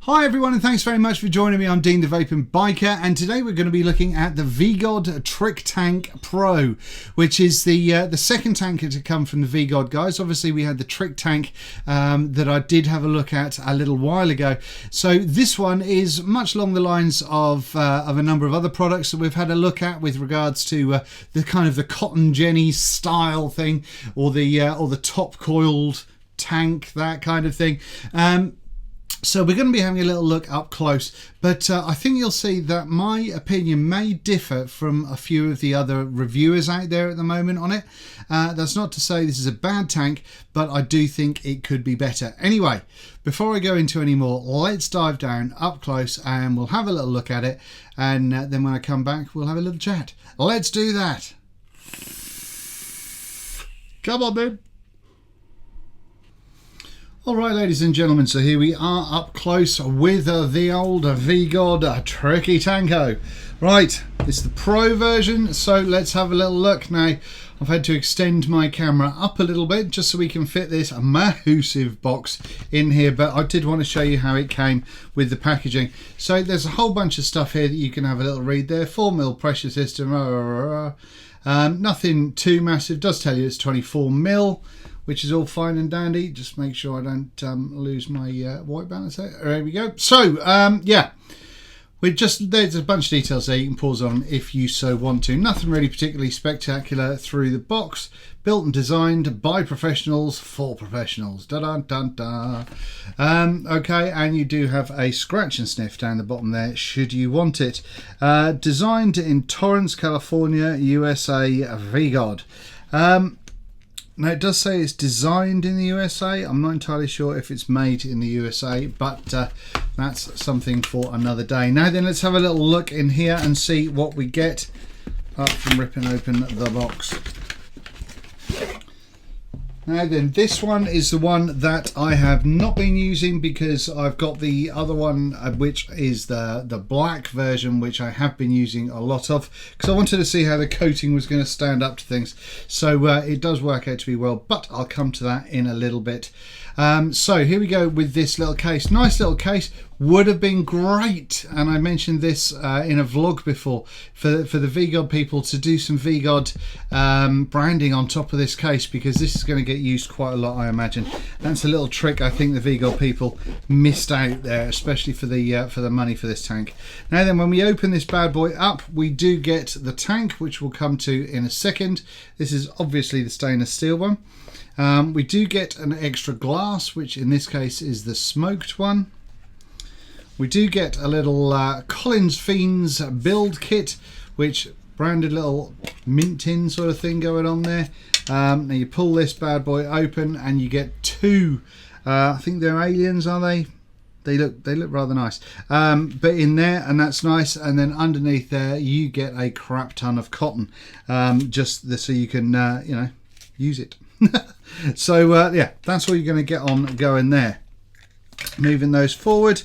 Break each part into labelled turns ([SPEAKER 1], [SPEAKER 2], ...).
[SPEAKER 1] Hi everyone, and thanks very much for joining me. I'm Dean the Vaping Biker, and today we're going to be looking at the VGOD TRICKTANK Pro, which is the second tank to come from the VGOD guys. Obviously we had the TRICKTANK that I did have a look at a little while ago. So this one is much along the lines of a number of other products that we've had a look at with regards to the kind of the cotton Jenny style thing, or the top coiled tank, that kind of thing. So we're going to be having a little look up close, but I think you'll see that my opinion may differ from a few of the other reviewers out there at the moment on it. That's not to say this is a bad tank, but I do think it could be better. Anyway, before I go into any more, let's dive down up close and we'll have a little look at it, and then when I come back we'll have a little chat. Let's do that. Come on then. Alright ladies and gentlemen, so here we are up close with the old VGOD TRICKTANK. Right, it's the Pro version, so let's have a little look. Now, I've had to extend my camera up a little bit just so we can fit this massive box in here, but I did want to show you how it came with the packaging. So there's a whole bunch of stuff here that you can have a little read there. 4mm pressure system, nothing too massive. Does tell you it's 24mm. Which is all fine and dandy. Just make sure I don't lose my white balance there. There we go. So yeah, there's a bunch of details there you can pause on if you so want to. Nothing really particularly spectacular through the box. Built and designed by professionals for professionals. Da da da da. Okay, and you do have a scratch and sniff down the bottom there should you want it. Designed in Torrance, California, USA, VGOD. Now it does say it's designed in the USA. I'm not entirely sure if it's made in the USA, but that's something for another day. Now then, let's have a little look in here and see what we get apart from ripping open the box. Now then, this one is the one that I have not been using because I've got the other one, which is the black version, which I have been using a lot of because I wanted to see how the coating was going to stand up to things. So it does work out to be well, but I'll come to that in a little bit. So here we go with this little case. Nice little case. Would have been great, and I mentioned this in a vlog before, for the VGOD people to do some VGOD branding on top of this case, because this is going to get used quite a lot, I imagine. That's a little trick I think the VGOD people missed out there, especially for the money for this tank. Now then, when we open this bad boy up, we do get the tank, which we'll come to in a second. This is obviously the stainless steel one. We do get an extra glass, which in this case is the smoked one. We do get a little Collins Fiends build kit, which branded little mint tin sort of thing going on there. Now you pull this bad boy open and you get two, I think they're aliens, are they? They look rather nice, but in there, and that's nice. And then underneath there you get a crap ton of cotton, just so you can you know, use it. So yeah, that's all you're going to get on going there. Moving those forward.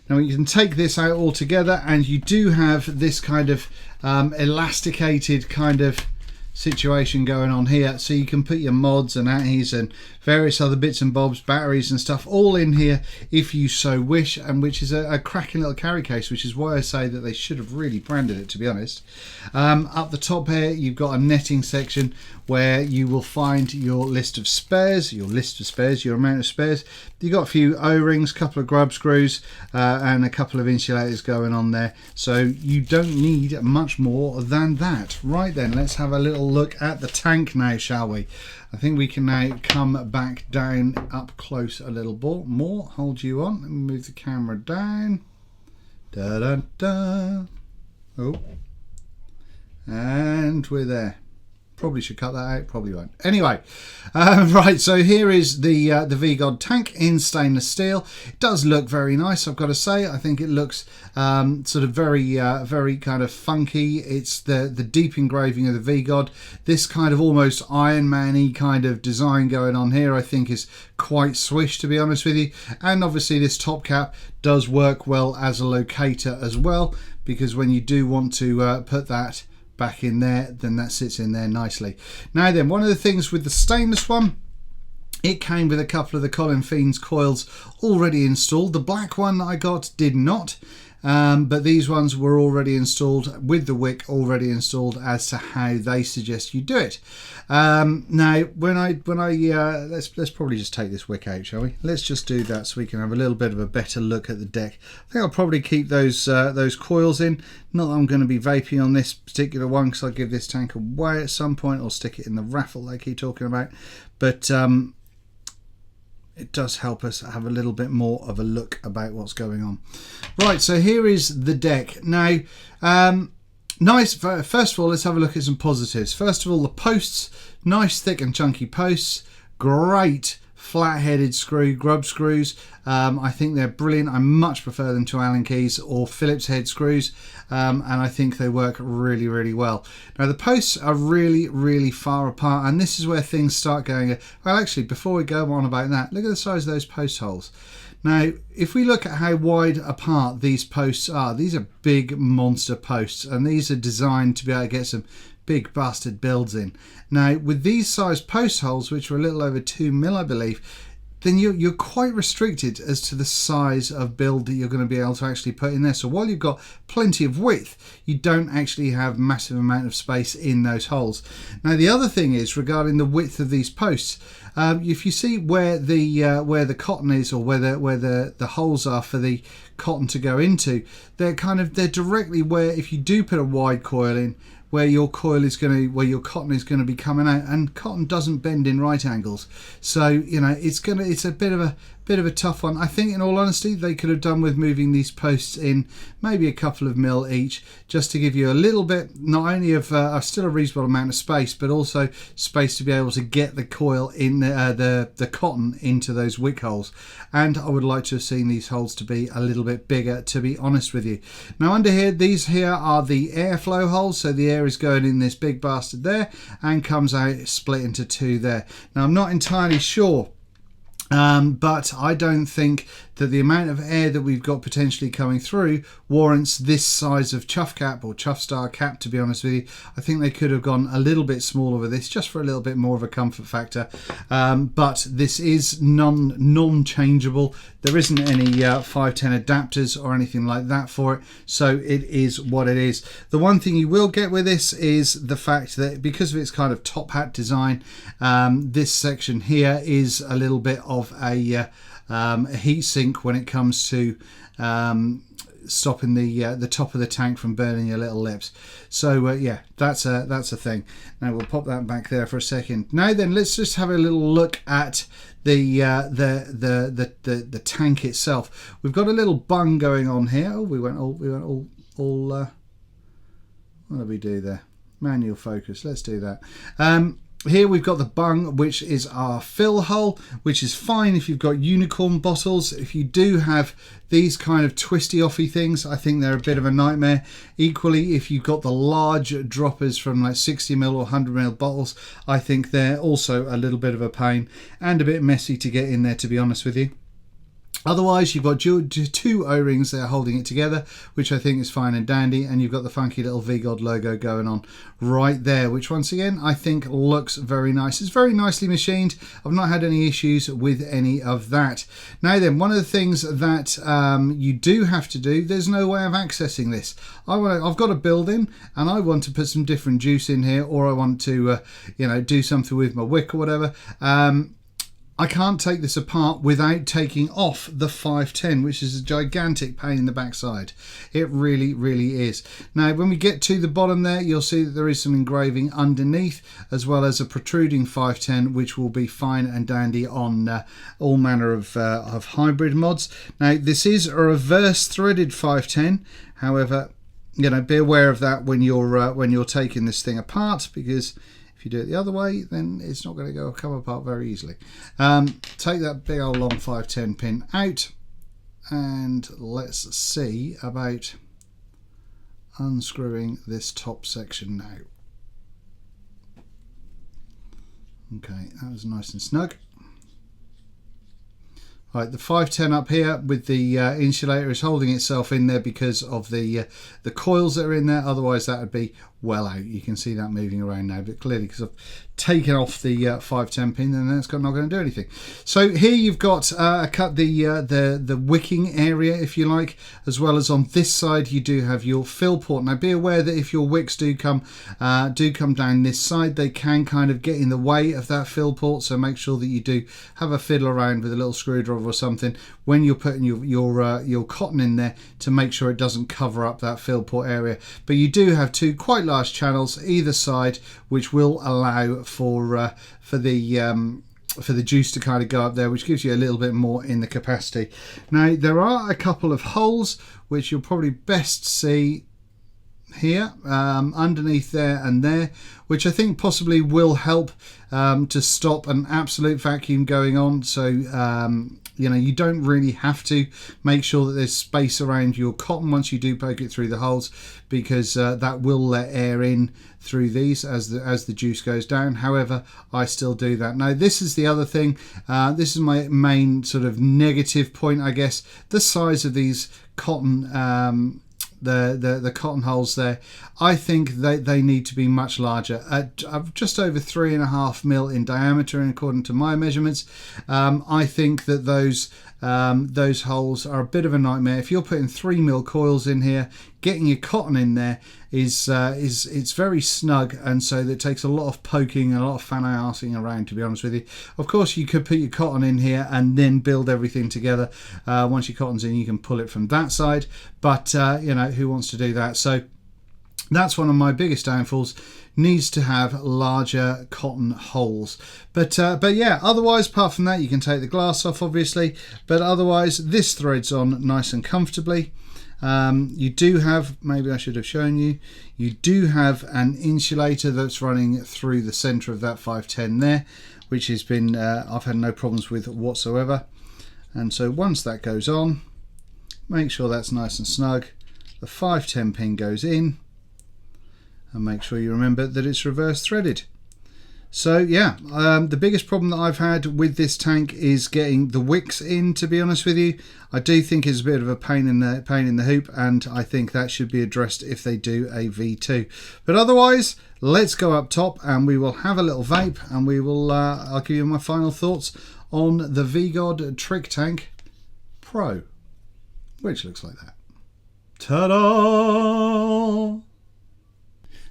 [SPEAKER 1] Now you can take this out all together, and you do have this kind of elasticated kind of situation going on here, so you can put your mods and atties and various other bits and bobs, batteries and stuff, all in here if you so wish, and which is a cracking little carry case, which is why I say that they should have really branded it, to be honest. Up the top here you've got a netting section where you will find your list of spares, your amount of spares. You've got a few O-rings, a couple of grub screws, and a couple of insulators going on there, so you don't need much more than that. Right then, let's have a little look at the tank now, shall we? I think we can now come back down up close a little more. Hold you on. Let me move the camera down. Da da da. Oh, and we're there. Probably should cut that out, probably won't. Anyway, right, so here is the VGOD tank in stainless steel. It does look very nice, I've got to say. I think it looks sort of very kind of funky. It's the deep engraving of the VGOD. This kind of almost Iron Man-y kind of design going on here, I think, is quite swish, to be honest with you. And obviously this top cap does work well as a locator as well, because when you do want to put that back in there, then that sits in there nicely. Now then, one of the things with the stainless one It came with a couple of the Colin Fiends coils already installed. The black one that I got did not, but these ones were already installed with the wick already installed as to how they suggest you do it. Now, let's probably just take this wick out, shall we? Let's just do that so we can have a little bit of a better look at the deck. I think I'll probably keep those coils in. Not that I'm going to be vaping on this particular one because I'll give this tank away at some point or stick it in the raffle they keep talking about. But it does help us have a little bit more of a look about what's going on. Right, so here is the deck. Now, nice. First of all, let's have a look at some positives. First of all, the posts, nice thick and chunky posts, great flat-headed grub screws. I think they're brilliant. I much prefer them to Allen keys or Phillips head screws, and I think they work really, really well. Now the posts are really, really far apart, and this is where things start going. Well, actually, before we go on about that, look at the size of those post holes. Now, if we look at how wide apart these posts are, these are big monster posts, and these are designed to be able to get some big bastard builds in. Now, with these size post holes, which are a little over 2 mil, I believe, then you're quite restricted as to the size of build that you're going to be able to actually put in there. So while you've got plenty of width, you don't actually have massive amount of space in those holes. Now, the other thing is regarding the width of these posts. If you see where the cotton is, or where the holes are for the cotton to go into, they're directly where, if you do put a wide coil in, where your cotton is going to be coming out, and cotton doesn't bend in right angles, so you know it's a bit of a tough one. I think, in all honesty, they could have done with moving these posts in maybe a couple of mil each, just to give you a little bit, not only of still a reasonable amount of space, but also space to be able to get the coil in the cotton into those wick holes. And I would like to have seen these holes to be a little bit bigger, to be honest with you. Now under here, these here are the airflow holes, so the air is going in this big bastard there and comes out split into two there. Now I'm not entirely sure, but I don't think that the amount of air that we've got potentially coming through warrants this size of chuff cap or chuff star cap, to be honest with you. I think they could have gone a little bit smaller with this, just for a little bit more of a comfort factor. But this is non-changeable. There isn't any 510 adapters or anything like that for it, so it is what it is. The one thing you will get with this is the fact that because of its kind of top hat design, this section here is a little bit of a heat sink when it comes to stopping the top of the tank from burning your little lips. So yeah, that's a thing. Now we'll pop that back there for a second. Now then, let's just have a little look at the tank itself. We've got a little bung going on here. Oh, we went all what did we do there? Manual focus. Let's do that. Here we've got the bung, which is our fill hole, which is fine if you've got unicorn bottles. If you do have these kind of twisty offy things, I think they're a bit of a nightmare. Equally, if you've got the large droppers from like 60 ml or 100 ml bottles, I think they're also a little bit of a pain and a bit messy to get in there, to be honest with you. Otherwise, you've got two O-rings there holding it together, which I think is fine and dandy, and you've got the funky little VGOD logo going on right there, which once again I think looks very nice. It's very nicely machined. I've not had any issues with any of that. Now then, one of the things that you do have to do, there's no way of accessing this. I've got a building and I want to put some different juice in here, or I want to do something with my wick or whatever. I can't take this apart without taking off the 510, which is a gigantic pain in the backside. It really, really is. Now, when we get to the bottom there, you'll see that there is some engraving underneath, as well as a protruding 510, which will be fine and dandy on all manner of hybrid mods. Now, this is a reverse threaded 510. However, be aware of that when you're taking this thing apart, because if you do it the other way, then it's not going to come apart very easily. Take that big old long 510 pin out, and let's see about unscrewing this top section now. Okay, that was nice and snug. Right, the 510 up here with the insulator is holding itself in there because of the coils that are in there. Otherwise, that would be well out. You can see that moving around now, but clearly because I've taken off the 510 pin, then that's not going to do anything. So here you've got cut the wicking area, if you like, as well as on this side you do have your fill port. Now be aware that if your wicks do come down this side, they can kind of get in the way of that fill port, so make sure that you do have a fiddle around with a little screwdriver or something when you're putting your cotton in there to make sure it doesn't cover up that fill port area. But you do have two quite large channels either side, which will allow for the juice to kind of go up there, which gives you a little bit more in the capacity. Now there are a couple of holes which you'll probably best see here, underneath there and there, which I think possibly will help to stop an absolute vacuum going on. So you know, you don't really have to make sure that there's space around your cotton once you do poke it through the holes, because that will let air in through these as the juice goes down. However, I still do that. Now this is the other thing, this is my main sort of negative point, I guess. The size of these cotton the cotton holes there, I think they need to be much larger, at just over 3.5 mil in diameter, and according to my measurements, I think that those holes are a bit of a nightmare. If you're putting 3 mil coils in here, getting your cotton in there is it's very snug, and so that takes a lot of poking and a lot of fan-arsing around, to be honest with you. Of course you could put your cotton in here and then build everything together. Once your cotton's in, you can pull it from that side, but you know, who wants to do that? So that's one of my biggest downfalls. Needs to have larger cotton holes, but yeah, otherwise, apart from that, you can take the glass off obviously, but otherwise this threads on nice and comfortably. You do have, maybe I should have shown you, you do have an insulator that's running through the center of that 510 there, which has been I've had no problems with whatsoever. And so once that goes on, make sure that's nice and snug. The 510 pin goes in, and make sure you remember that it's reverse threaded. So yeah, the biggest problem that I've had with this tank is getting the wicks in, to be honest with you. I do think it's a bit of a pain in the hoop, and I think that should be addressed if they do a V2. But otherwise, let's go up top and we will have a little vape, and we will I'll give you my final thoughts on the VGOD TRICKTANK Pro, which looks like that. Ta-da!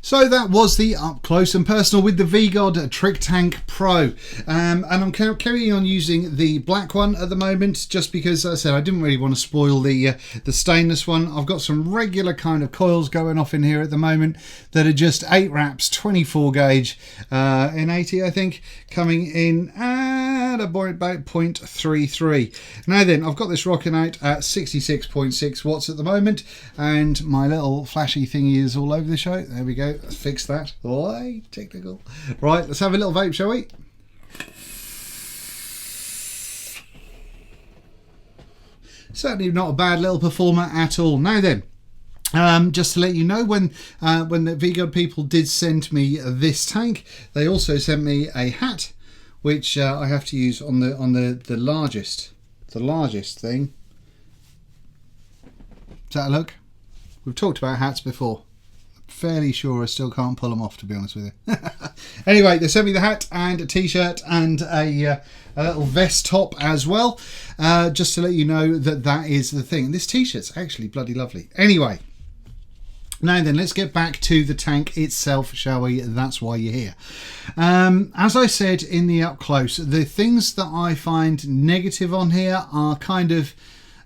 [SPEAKER 1] So that was the up close and personal with the VGOD TRICKTANK Pro, and I'm carrying on using the black one at the moment, just because, as I said, I didn't really want to spoil the stainless one. I've got some regular kind of coils going off in here at the moment that are just 8 wraps, 24 gauge in 80, I think, coming in at about 0.33. Now then, I've got this rocking out at 66.6 watts at the moment, and my little flashy thingy is all over the show. There we go. Let's fix that. Oi, technical. Right, let's have a little vape, shall we? Certainly not a bad little performer at all. Now then, just to let you know, when the VGOD people did send me this tank, they also sent me a hat, which I have to use on the largest thing. Does that look? We've talked about hats before. Fairly sure I still can't pull them off, to be honest with you. Anyway, they sent me the hat and a t-shirt and a little vest top as well, just to let you know that that is the thing. This t-shirt's actually bloody lovely. Anyway, now then, let's get back to the tank itself, shall we? That's why you're here. As I said in the up close, the things that I find negative on here are kind of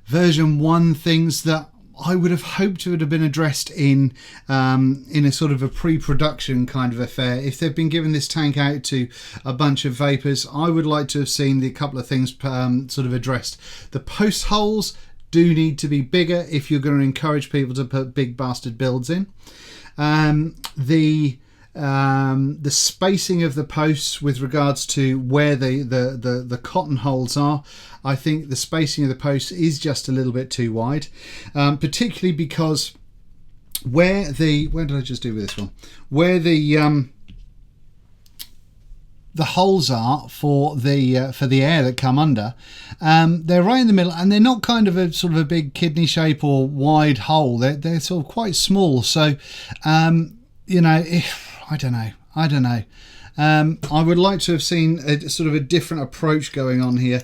[SPEAKER 1] version 1 things that I would have hoped would have been addressed in a sort of a pre-production kind of affair. If they've been giving this tank out to a bunch of vapors, I would like to have seen the couple of things sort of addressed. The post holes do need to be bigger if you're going to encourage people to put big bastard builds in. The spacing of the posts with regards to where the cotton holes are, I think the spacing of the posts is just a little bit too wide, particularly because where did I just do with this one? Where the holes are for the air that come under, they're right in the middle, and they're not kind of a sort of a big kidney shape or wide hole. They're sort of quite small. So you know, I don't know. I would like to have seen a sort of a different approach going on here,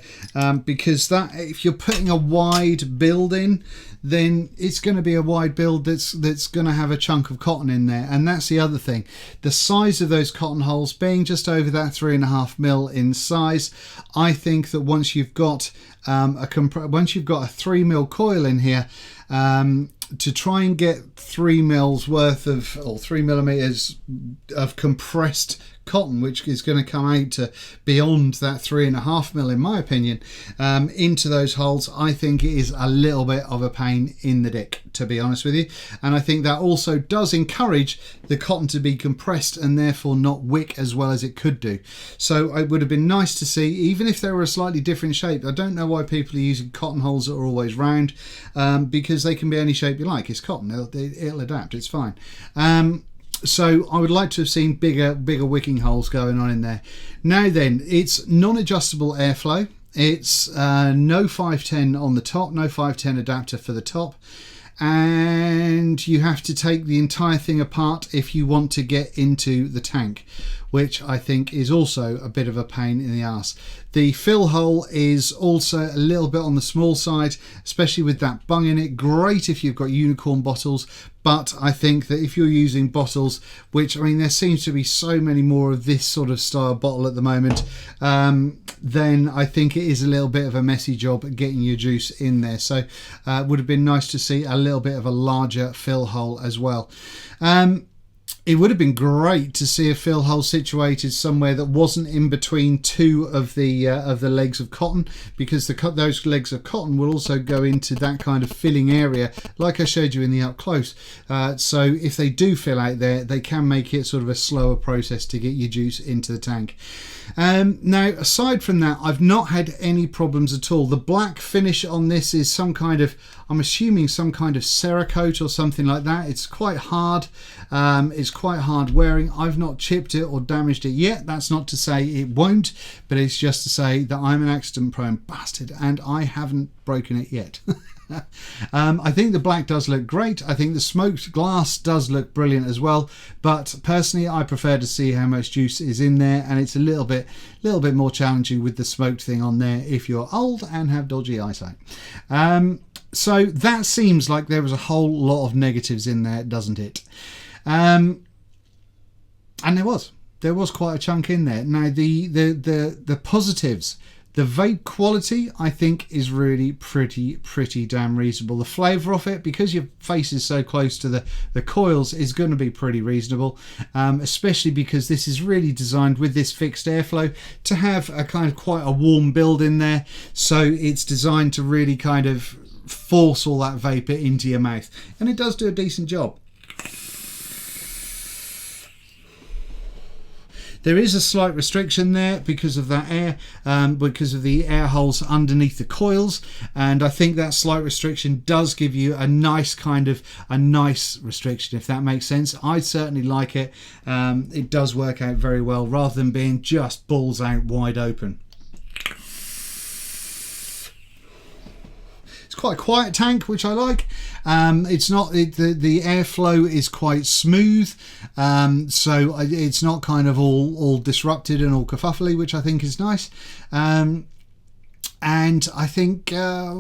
[SPEAKER 1] because that if you're putting a wide build in, then it's going to be a wide build that's going to have a chunk of cotton in there. And that's the other thing, the size of those cotton holes being just over that 3.5mm in size. I think that once you've got a 3mm coil in here, to try and get 3 mils worth of, or 3mm of compressed cotton, which is going to come out to beyond that 3.5mm, in my opinion, into those holes, I think it is a little bit of a pain in the dick, to be honest with you. And I think that also does encourage the cotton to be compressed and therefore not wick as well as it could do. So it would have been nice to see, even if they were a slightly different shape. I don't know why people are using cotton holes that are always round, because they can be any shape you like. It's cotton, it'll adapt, it's fine. So I would like to have seen bigger wicking holes going on in there. Now then, it's non-adjustable airflow. It's no 510 on the top, no 510 adapter for the top. And you have to take the entire thing apart if you want to get into the tank, which I think is also a bit of a pain in the ass. The fill hole is also a little bit on the small side, especially with that bung in it. Great if you've got unicorn bottles, but I think that if you're using bottles, which, I mean, there seems to be so many more of this sort of style bottle at the moment, then I think it is a little bit of a messy job getting your juice in there. So it would have been nice to see a little bit of a larger fill hole as well. It would have been great to see a fill hole situated somewhere that wasn't in between two of the legs of cotton, because those legs of cotton will also go into that kind of filling area, like I showed you in the up close. So if they do fill out there, they can make it sort of a slower process to get your juice into the tank. Now, aside from that, I've not had any problems at all. The black finish on this is some kind of, I'm assuming some kind of Cerakote or something like that. It's quite hard. It's quite hard wearing. I've not chipped it or damaged it yet. That's not to say it won't, but it's just to say that I'm an accident prone bastard and I haven't broken it yet. I think the black does look great. I think the smoked glass does look brilliant as well, but personally I prefer to see how much juice is in there, and it's a little bit more challenging with the smoked thing on there if you're old and have dodgy eyesight. So that seems like there was a whole lot of negatives in there, doesn't it? And there was quite a chunk in there. Now the positives. The vape quality, I think, is really pretty damn reasonable. The flavour of it, because your face is so close to the coils, is going to be pretty reasonable, especially because this is really designed with this fixed airflow to have a kind of quite a warm build in there. So it's designed to really kind of force all that vapour into your mouth. And it does do a decent job. There is a slight restriction there because of that air, because of the air holes underneath the coils, and I think that slight restriction does give you a nice restriction, if that makes sense. I certainly like it. It does work out very well rather than being just balls out wide open. It's quite a quiet tank, which I like. It's not the airflow is quite smooth, so it's not kind of all disrupted and all kerfuffly, which I think is nice. And I think it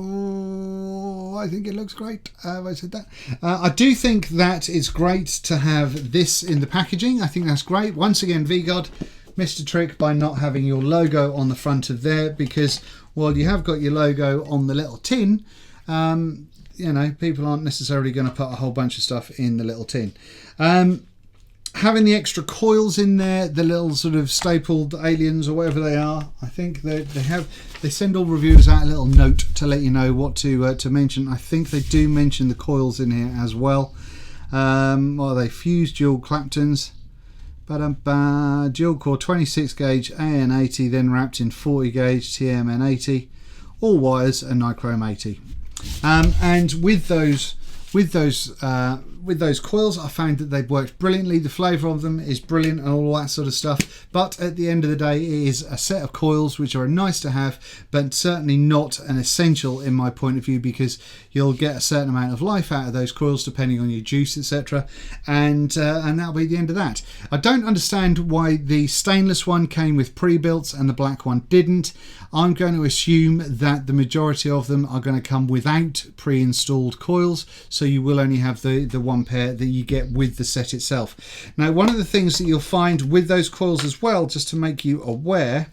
[SPEAKER 1] looks great. I said that. I do think that it's great to have this in the packaging. I think that's great. Once again, VGOD missed a trick by not having your logo on the front of there, because while you have got your logo on the little tin, you know, people aren't necessarily going to put a whole bunch of stuff in the little tin. Having the extra coils in there, the little sort of stapled aliens or whatever they are, I think they send all reviewers out a little note to let you know what to mention. I think they do mention the coils in here as well. What are they? Fused dual Claptons. Dual core 26 gauge AN80, then wrapped in 40 gauge TMN80, all wires and nichrome 80. And with those with those coils, I found that they've worked brilliantly. The flavour of them is brilliant and all that sort of stuff. But at the end of the day, it is a set of coils which are nice to have, but certainly not an essential in my point of view, because you'll get a certain amount of life out of those coils depending on your juice, etc. And that'll be the end of that. I don't understand why the stainless one came with pre-built and the black one didn't. I'm going to assume that the majority of them are going to come without pre-installed coils, so you will only have the one pair that you get with the set itself. Now, one of the things that you'll find with those coils as well, just to make you aware,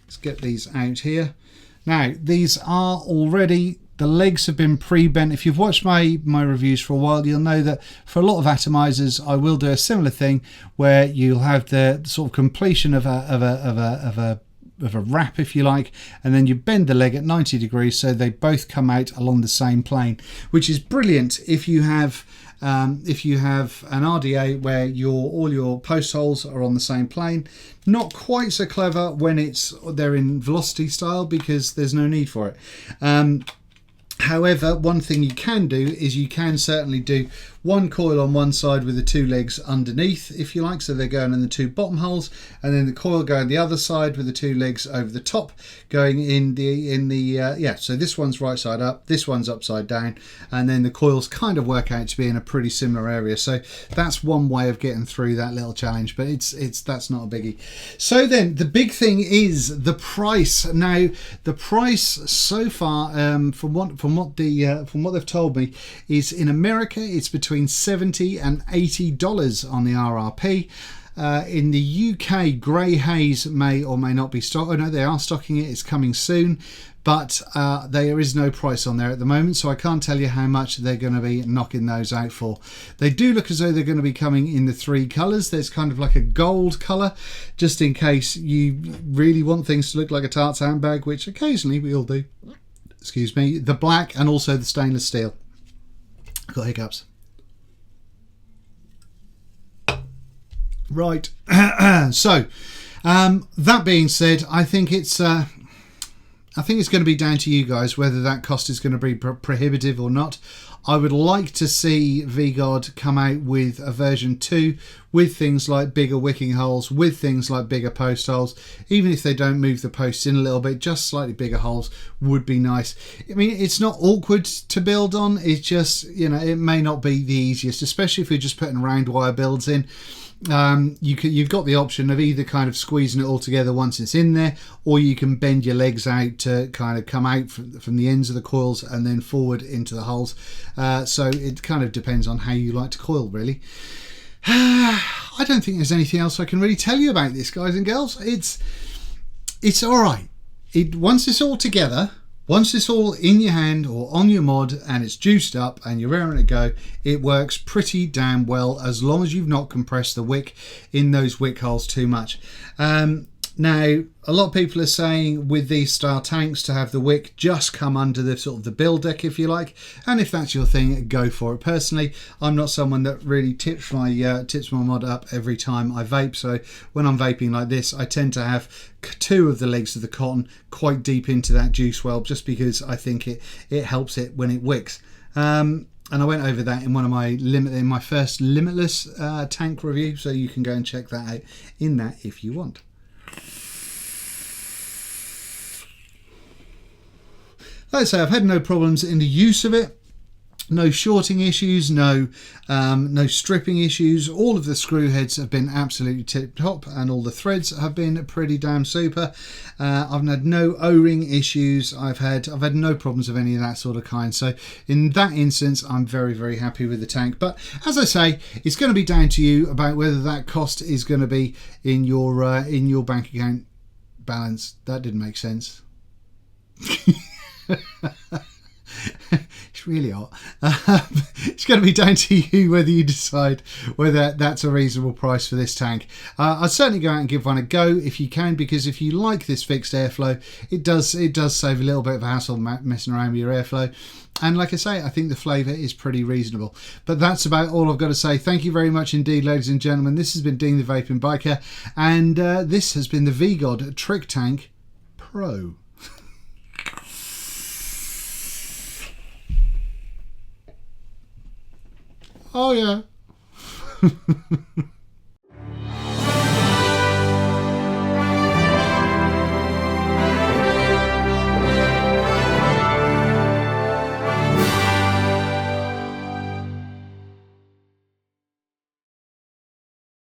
[SPEAKER 1] let's get these out here. Now, these are already, the legs have been pre-bent. If you've watched my reviews for a while, you'll know that for a lot of atomizers, I will do a similar thing where you'll have the sort of completion of a wrap, if you like, and then you bend the leg at 90 degrees so they both come out along the same plane, which is brilliant if you have an RDA where all your post holes are on the same plane. Not quite so clever when they're in velocity style, because there's no need for it. However, one thing you can do is you can certainly do one coil on one side with the two legs underneath, if you like, so they're going in the two bottom holes, and then the coil going the other side with the two legs over the top going so this one's right side up, this one's upside down, and then the coils kind of work out to be in a pretty similar area. So that's one way of getting through that little challenge, but that's not a biggie. So then the big thing is the price. Now, the price so far, from what they've told me, is in America it's between $70 and $80 on the RRP. In the UK, Grey Haze may or may not be stocked. Oh no, they are stocking it. It's coming soon, but there is no price on there at the moment, so I can't tell you how much they're going to be knocking those out for. They do look as though they're going to be coming in the three colours. There's kind of like a gold colour, just in case you really want things to look like a tarts handbag, which occasionally we all do. Excuse me. The black and also the stainless steel. Got hiccups. Right. So that being said, I think it's going to be down to you guys whether that cost is going to be prohibitive or not. I would like to see VGOD come out with a version 2 with things like bigger wicking holes, with things like bigger post holes. Even if they don't move the posts in a little bit, just slightly bigger holes would be nice. I mean, it's not awkward to build on. It's just, it may not be the easiest, especially if you're just putting round wire builds in. You've got the option of either kind of squeezing it all together once it's in there, or you can bend your legs out to kind of come out from the ends of the coils and then forward into the holes. So it kind of depends on how you like to coil, really. I don't think there's anything else I can really tell you about this, guys and girls. It's all right. Once it's all together, once it's all in your hand or on your mod and it's juiced up and you're raring to go, it works pretty damn well, as long as you've not compressed the wick in those wick holes too much. Now, a lot of people are saying with these style tanks to have the wick just come under the sort of the build deck, if you like, and if that's your thing, go for it. Personally, I'm not someone that really tips my mod up every time I vape, so when I'm vaping like this, I tend to have two of the legs of the cotton quite deep into that juice well, just because I think it helps it when it wicks. And I went over that in one of my first Limitless tank review, so you can go and check that out in that if you want. Like I say, I've had no problems in the use of it. No shorting issues, no stripping issues. All of the screw heads have been absolutely tip top, and all the threads have been pretty damn super. I've had no O-ring issues. I've had no problems of any of that sort of kind. So in that instance, I'm very, very happy with the tank. But as I say, it's going to be down to you about whether that cost is going to be in your bank account balance. That didn't make sense. It's really hot. It's going to be down to you whether you decide whether that's a reasonable price for this tank. I'd certainly go out and give one a go if you can, because if you like this fixed airflow, it does save a little bit of a hassle messing around with your airflow. And like I say, I think the flavour is pretty reasonable. But that's about all I've got to say. Thank you very much indeed, ladies and gentlemen. This has been Dean the Vaping Biker, and this has been the VGOD TRICKTANK Pro. Oh yeah.